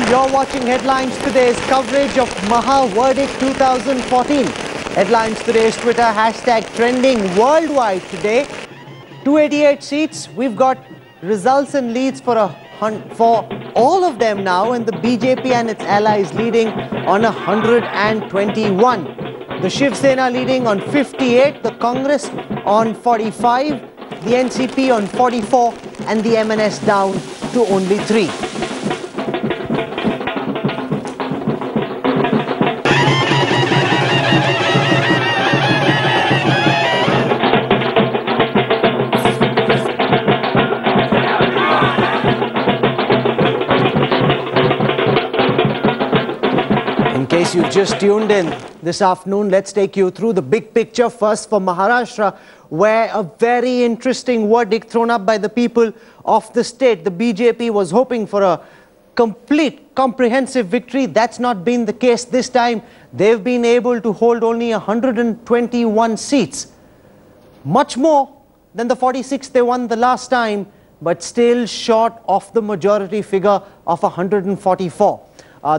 You're watching Headlines Today's coverage of Maha Verdict 2014. Headlines Today's Twitter hashtag trending worldwide today. 288 seats. We've got results and leads for all of them now, and the BJP and its allies leading on 121. The Shiv Sena leading on 58, the Congress on 45, the NCP on 44, and the MNS down to only 3. In case you've just tuned in this afternoon, let's take you through the big picture. First for Maharashtra, where a very interesting verdict thrown up by the people of the state. The BJP was hoping for a complete, comprehensive victory. That's not been the case this time. They've been able to hold only 121 seats. Much more than the 46 they won the last time, but still short of the majority figure of 144.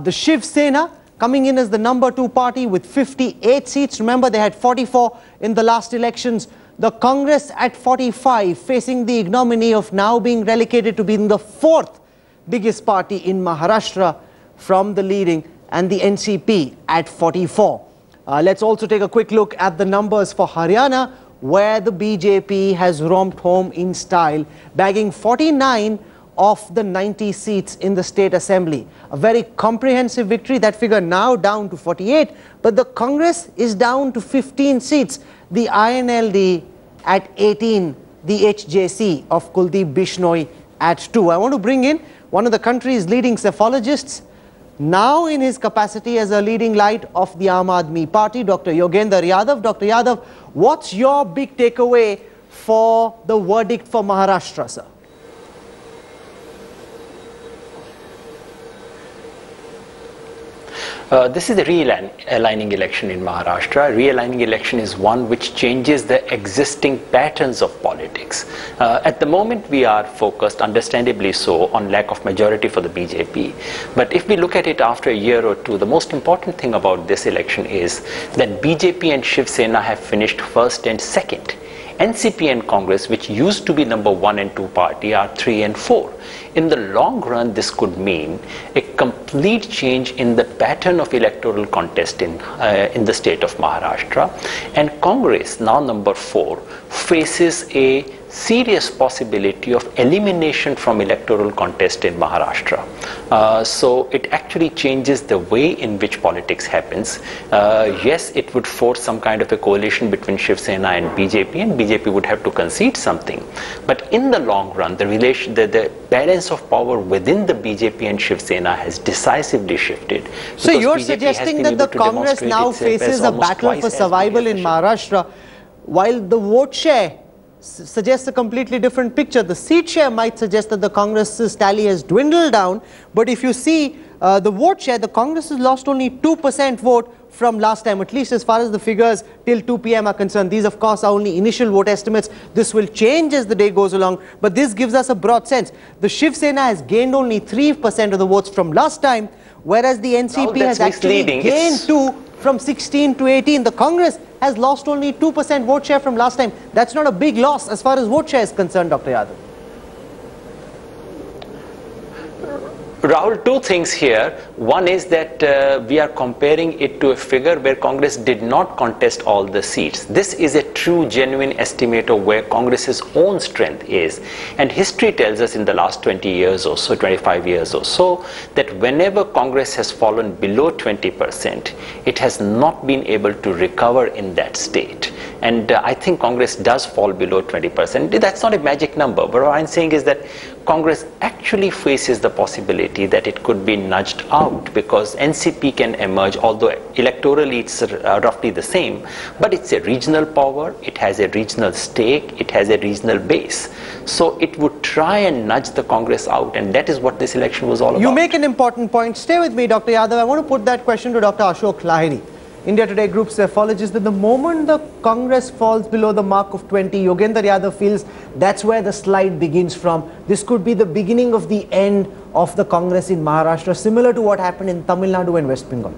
The Shiv Sena coming in as the number 2 party with 58 seats. Remember, they had 44 in the last elections. The Congress at 45, facing the ignominy of now being relegated to being the 4th biggest party in Maharashtra from the leading, and the NCP at 44. Let's also take a quick look at the numbers for Haryana, where the BJP has romped home in style, bagging 49 of the 90 seats in the state assembly. A very comprehensive victory. That figure now down to 48, but the Congress is down to 15 seats. The INLD at 18, the HJC of Kuldeep Bishnoi at 2. I want to bring in one of the country's leading psephologists, now in his capacity as a leading light of the Aam Aadmi Party, Dr. Yogendra Yadav. Dr. Yadav, what's your big takeaway for the verdict for Maharashtra, sir? This is a realigning election in Maharashtra. Realigning election is one which changes the existing patterns of politics. At the moment, we are focused, understandably so, on lack of majority for the BJP. But if we look at it after a year or two, the most important thing about this election is that BJP and Shiv Sena have finished first and second. NCP and Congress, which used to be number 1 and 2 party, are 3 and 4. In the long run, this could mean a complete change in the pattern of electoral contest in the state of Maharashtra. And Congress, now number 4, faces a serious possibility of elimination from electoral contest in Maharashtra. So it actually changes the way in which politics happens. Yes, it would force some kind of a coalition between Shiv Sena and BJP would have to concede something. But in the long run, the balance of power within the BJP and Shiv Sena has decisively shifted. So you're suggesting that the Congress now faces a battle for survival in Maharashtra, while the vote share suggests a completely different picture. The seat share might suggest that the Congress's tally has dwindled down, but if you see the vote share, the Congress has lost only 2% vote from last time, at least as far as the figures till 2 p.m. are concerned. These, of course, are only initial vote estimates. This will change as the day goes along, but this gives us a broad sense. The Shiv Sena has gained only 3% of the votes from last time, whereas the NCP has actually gained 2 from 16 to 18. The Congress has lost only 2% vote share from last time. That's not a big loss as far as vote share is concerned, Dr. Yadav. Rahul, 2 things here. One is that we are comparing it to a figure where Congress did not contest all the seats. This is a true, genuine estimate of where Congress's own strength is. And history tells us in the last 20 years or so, 25 years or so, that whenever Congress has fallen below 20%, it has not been able to recover in that state. And I think Congress does fall below 20%. That's not a magic number. But what I'm saying is that Congress actually faces the possibility that it could be nudged out, because NCP can emerge, although electorally it's roughly the same, but it's a regional power, it has a regional stake, it has a regional base. So it would try and nudge the Congress out, and that is what this election was all about. You make an important point. Stay with me, Dr. Yadav. I want to put that question to Dr. Ashok Lahiri. India Today Group's apologist that the moment the Congress falls below the mark of 20, Yogendra Yadav feels that's where the slide begins from. This could be the beginning of the end of the Congress in Maharashtra, similar to what happened in Tamil Nadu and West Bengal.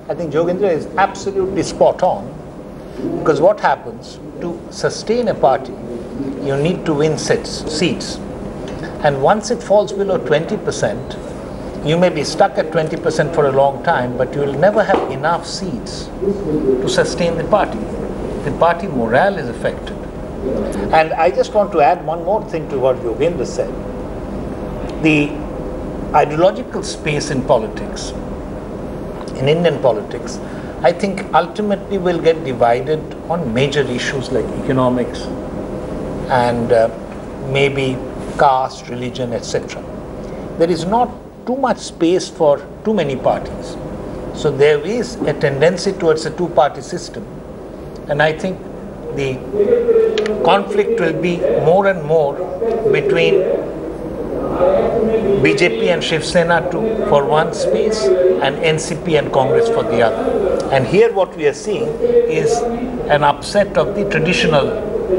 I think Yogendra is absolutely spot on, because what happens to sustain a party, you need to win seats. And once it falls below 20%, you may be stuck at 20% for a long time, but you will never have enough seats to sustain the party. The party morale is affected. And I just want to add one more thing to what Yogendra said. The ideological space in politics, in Indian politics, I think ultimately will get divided on major issues like economics and maybe caste, religion, etc. There is not too much space for too many parties. So there is a tendency towards a two-party system. And I think the conflict will be more and more between BJP and Shiv Sena for one space and NCP and Congress for the other. And here what we are seeing is an upset of the traditional.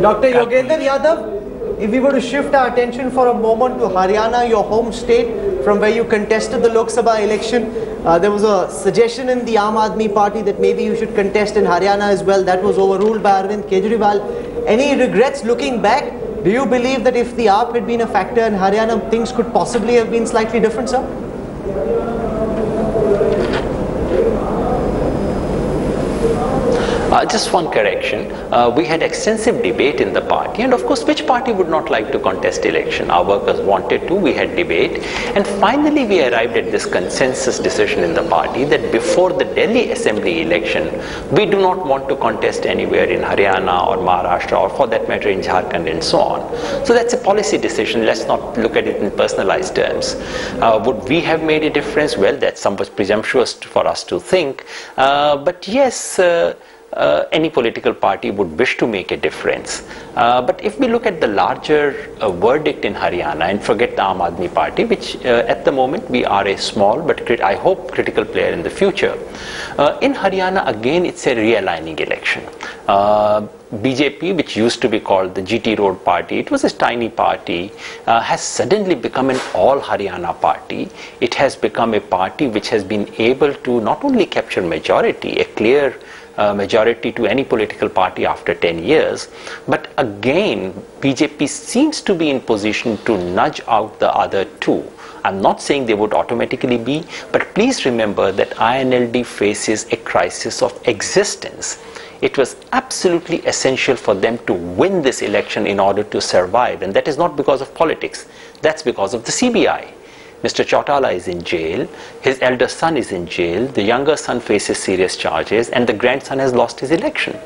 Dr. Yogendra Yadav, if we were to shift our attention for a moment to Haryana, your home state, from where you contested the Lok Sabha election, there was a suggestion in the Aam Aadmi Party that maybe you should contest in Haryana as well. That was overruled by Arvind Kejriwal. Any regrets looking back? Do you believe that if the AAP had been a factor in Haryana, things could possibly have been slightly different, sir? Just one correction. We had extensive debate in the party, and of course, which party would not like to contest election? Our workers wanted to, we had debate, and finally we arrived at this consensus decision in the party that before the Delhi Assembly election, we do not want to contest anywhere in Haryana or Maharashtra, or for that matter in Jharkhand and so on. So that's a policy decision. Let's not look at it in personalized terms. Would we have made a difference? Well, that's somewhat presumptuous for us to think, but yes, any political party would wish to make a difference. But if we look at the larger verdict in Haryana and forget the Aam Aadmi Party, which at the moment we are a small but I hope critical player in the future, in Haryana again it's a realigning election. BJP, which used to be called the GT Road Party, it was a tiny party, has suddenly become an all Haryana party. It has become a party which has been able to not only capture majority, a clear majority to any political party after 10 years, but again BJP seems to be in position to nudge out the other two. I'm not saying they would automatically be, but please remember that INLD faces a crisis of existence. It was absolutely essential for them to win this election in order to survive, and that is not because of politics, that's because of the CBI. Mr. Chautala is in jail, his elder son is in jail, the younger son faces serious charges, and the grandson has lost his election.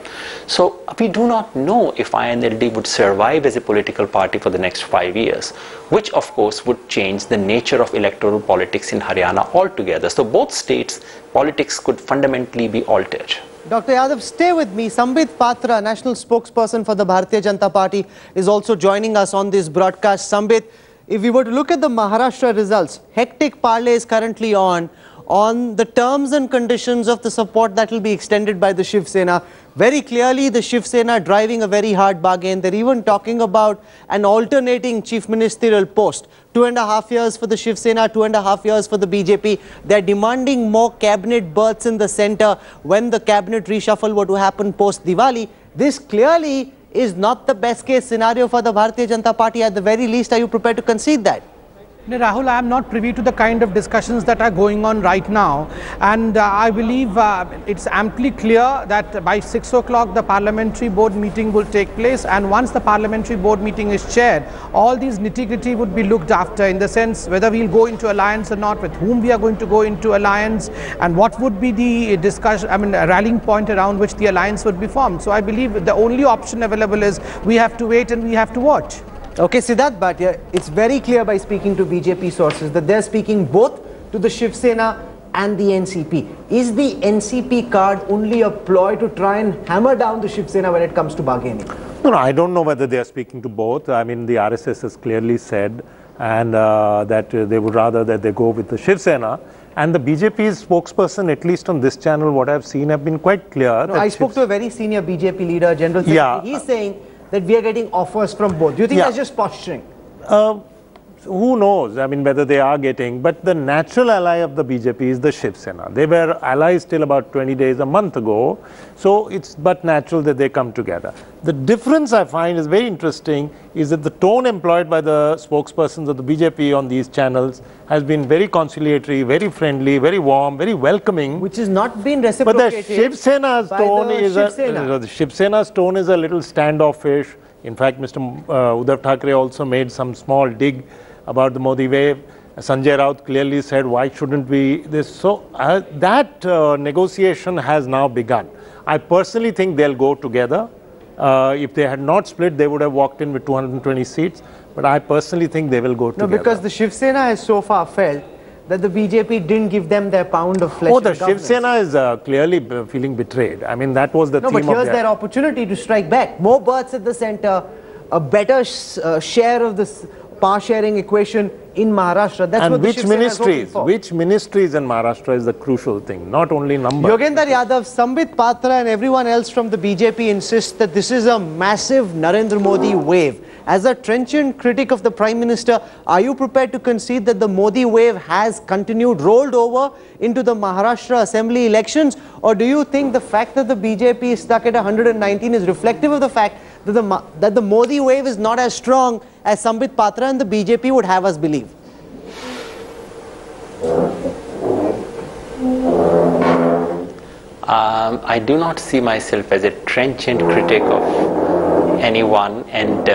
So we do not know if INLD would survive as a political party for the next 5 years, which of course would change the nature of electoral politics in Haryana altogether. So both states' politics could fundamentally be altered. Dr. Yadav, stay with me. Sambit Patra, national spokesperson for the Bharatiya Janata Party, is also joining us on this broadcast. Sambit, if we were to look at the Maharashtra results, hectic parley is currently on the terms and conditions of the support that will be extended by the Shiv Sena. Very clearly, the Shiv Sena driving a very hard bargain. They're even talking about an alternating chief ministerial post. 2.5 years for the Shiv Sena, 2.5 years for the BJP. They're demanding more cabinet berths in the centre when the cabinet reshuffle were to happen post-Diwali. This clearly is not the best case scenario for the Bharatiya Janata Party. At the very least, are you prepared to concede that? Rahul, I am not privy to the kind of discussions that are going on right now, and I believe it's amply clear that by 6 o'clock the parliamentary board meeting will take place, and once the parliamentary board meeting is chaired, all these nitty-gritty would be looked after, in the sense whether we'll go into alliance or not, with whom we are going to go into alliance, and what would be the discussion, rallying point around which the alliance would be formed. So I believe the only option available is we have to wait and we have to watch. Okay, Siddharth Bhatia, it's very clear by speaking to BJP sources that they're speaking both to the Shiv Sena and the NCP. Is the NCP card only a ploy to try and hammer down the Shiv Sena when it comes to bargaining? No, I don't know whether they are speaking to both. I mean, the RSS has clearly said and that they would rather that they go with the Shiv Sena, And the BJP's spokesperson, at least on this channel, what I've seen, have been quite clear. No, I spoke to a very senior BJP leader, General Secretary. Yeah. He's saying that we are getting offers from both. Do you think that's just posturing? Who knows, I mean, whether they are getting, but the natural ally of the BJP is the Shiv Sena. They were allies till about 20 days, a month ago, so it's but natural that they come together. The difference I find is very interesting is that the tone employed by the spokespersons of the BJP on these channels has been very conciliatory, very friendly, very warm, very welcoming. Which has not been reciprocated. But the Shiv Sena's tone is the Shiv Sena's tone is a little standoffish. In fact, Mr. Uddhav Thackeray also made some small dig about the Modi wave. Sanjay Raut clearly said, why shouldn't we this? So that negotiation has now begun. I personally think they'll go together. If they had not split, they would have walked in with 220 seats. But I personally think they will go together. No, because the Shiv Sena has so far felt that the BJP didn't give them their pound of flesh. Oh, the Shiv Sena is clearly feeling betrayed. I mean, that was the theme of No, but here's their opportunity to strike back. More berths at the centre, a better share of this power sharing equation in Maharashtra. That's what the Shiv Sena is hoping for. Which ministries in Maharashtra is the crucial thing, not only number. Yogendra Yadav, Sambit Patra and everyone else from the BJP insists that this is a massive Narendra Modi wave. As a trenchant critic of the Prime Minister, are you prepared to concede that the Modi wave has continued, rolled over into the Maharashtra Assembly elections? Or do you think the fact that the BJP is stuck at 119 is reflective of the fact that the Modi wave is not as strong as Sambit Patra and the BJP would have us believe? I do not see myself as a trenchant critic of anyone, and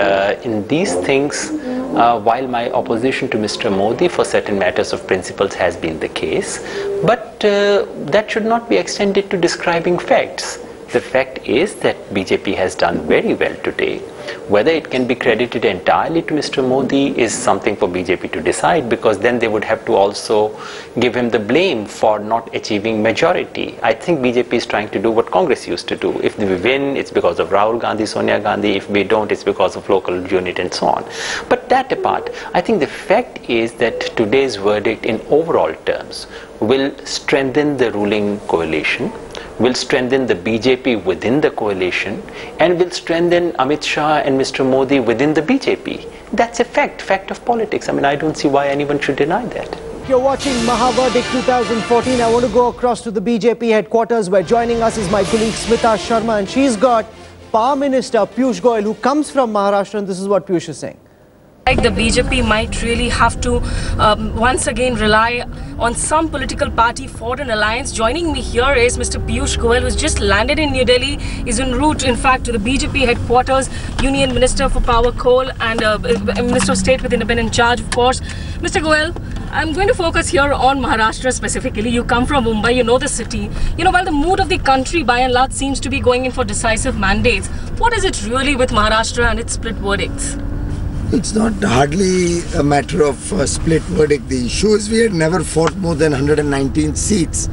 in these things, while my opposition to Mr. Modi for certain matters of principles has been the case, but that should not be extended to describing facts. The fact is that BJP has done very well today. Whether it can be credited entirely to Mr. Modi is something for BJP to decide, because then they would have to also give him the blame for not achieving majority. I think BJP is trying to do what Congress used to do. If we win, it's because of Rahul Gandhi, Sonia Gandhi. If we don't, it's because of local unit and so on. But that apart, I think the fact is that today's verdict in overall terms will strengthen the ruling coalition, will strengthen the BJP within the coalition, and will strengthen Amit Shah and Mr. Modi within the BJP. That's a fact of politics. I mean, I don't see why anyone should deny that. You're watching Mahaverdict 2014. I want to go across to the BJP headquarters, where joining us is my colleague Smita Sharma, and she's got Power Minister Piyush Goyal, who comes from Maharashtra, and this is what Piyush is saying. Like the BJP might really have to once again rely on some political party for an alliance. Joining me here is Mr. Piyush Goyal, who's just landed in New Delhi, is en route in fact to the BJP headquarters, Union Minister for Power, Coal and Minister of State with independent charge, of course. Mr. Goyal, I'm going to focus here on Maharashtra specifically. You come from Mumbai, you know the city. You know, while the mood of the country by and large seems to be going in for decisive mandates, what is it really with Maharashtra and its split verdicts? It's not hardly a matter of split verdict. The issue is we had never fought more than 119 seats.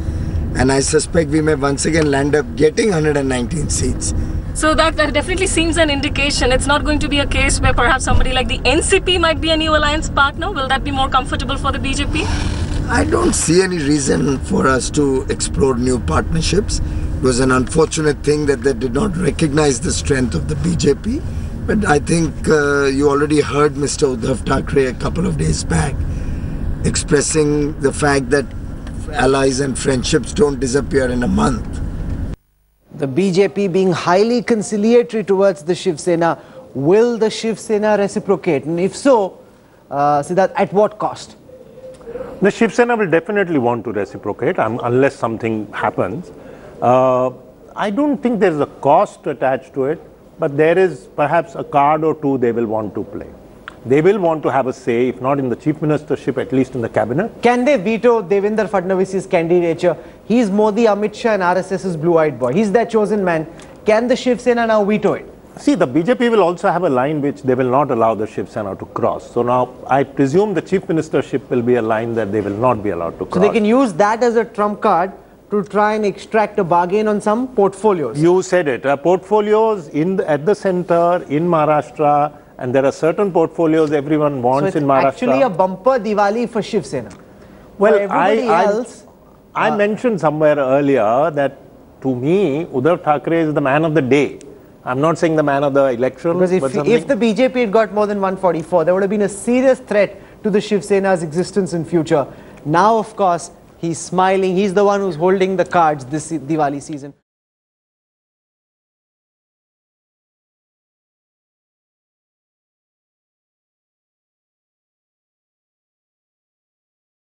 And I suspect we may once again land up getting 119 seats. So that definitely seems an indication. It's not going to be a case where perhaps somebody like the NCP might be a new alliance partner. Will that be more comfortable for the BJP? I don't see any reason for us to explore new partnerships. It was an unfortunate thing that they did not recognize the strength of the BJP. But I think you already heard Mr. Uddhav Thackeray a couple of days back expressing the fact that allies and friendships don't disappear in a month. The BJP being highly conciliatory towards the Shiv Sena. Will the Shiv Sena reciprocate? And if so, Siddharth, at what cost? The Shiv Sena will definitely want to reciprocate unless something happens. I don't think there is a cost attached to it. But there is perhaps a card or two they will want to play. They will want to have a say, if not in the chief ministership, at least in the cabinet. Can they veto Devendra Fadnavis's candidature? He's Modi, Amit Shah and RSS's blue-eyed boy. He's their chosen man. Can the Shiv Sena now veto it? See, the BJP will also have a line which they will not allow the Shiv Sena to cross. So now, I presume the chief ministership will be a line that they will not be allowed to cross. So they can use that as a trump card to try and extract a bargain on some portfolios. You said it. Portfolios at the center in Maharashtra, and there are certain portfolios everyone wants in Maharashtra. Actually a bumper Diwali for Shiv Sena. Well, everybody else... I mentioned somewhere earlier that to me, Uddhav Thackeray is the man of the day. I'm not saying the man of the election. Because if the BJP had got more than 144, there would have been a serious threat to the Shiv Sena's existence in future. Now, of course, he's smiling. He's the one who's holding the cards this Diwali season.